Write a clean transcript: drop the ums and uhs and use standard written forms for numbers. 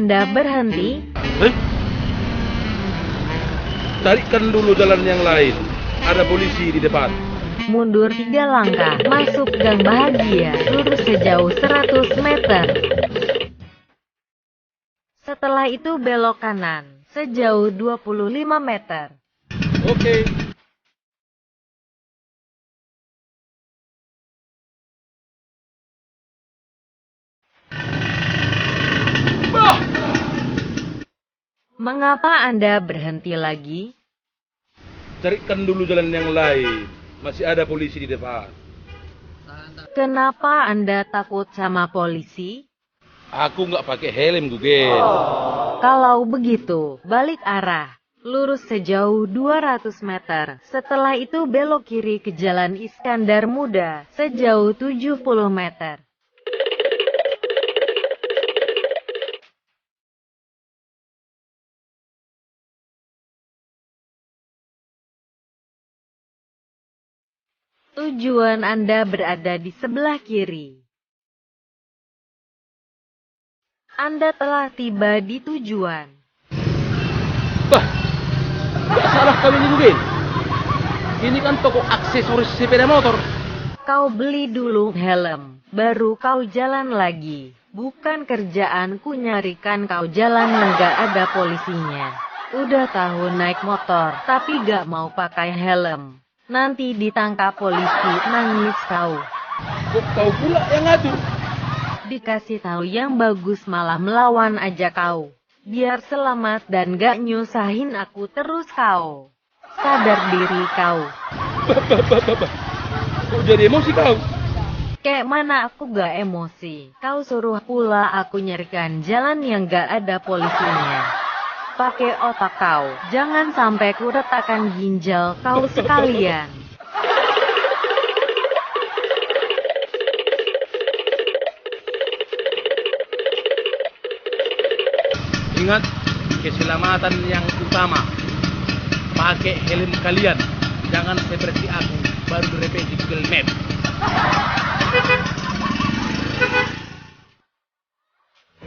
Anda berhenti? Eh? Carikan dulu jalan yang lain. Ada polisi di depan. Mundur 3 langkah, masuk gang bahagia, lurus sejauh 100 meter. Setelah itu belok kanan, sejauh 25 meter. Oke. Mengapa Anda berhenti lagi? Carikan dulu jalan yang lain. Masih ada polisi di depan. Kenapa Anda takut sama polisi? Aku nggak pakai helm, Gugel. Kalau begitu, balik arah. Lurus sejauh 200 meter. Setelah itu belok kiri ke Jalan Iskandar Muda, sejauh 70 meter. Tujuan Anda berada di sebelah kiri. Anda telah tiba di tujuan. Bah, nggak salah kali ini, Gugel. Ini kan toko aksesoris sepeda motor. Kau beli dulu helm, baru kau jalan lagi. Bukan kerjaanku nyarikan kau jalan yang gak ada polisinya. Udah tahu naik motor, tapi gak mau pakai helm. Nanti ditangkap polisi, nangis kau. Kok kau pula yang ngadu? Dikasih tahu yang bagus malah melawan aja kau. Biar selamat dan gak nyusahin aku terus kau. Sadar diri kau. Bah. Kok jadi emosi kau? Kayak mana aku gak emosi. Kau suruh pula aku nyarikan jalan yang gak ada polisinya. Pakai otak kau. Jangan sampai ku retakkan ginjal kau sekalian. Ingat, keselamatan yang utama. Pakai helm kalian. Jangan seperti aku, baru direpet di Google Map.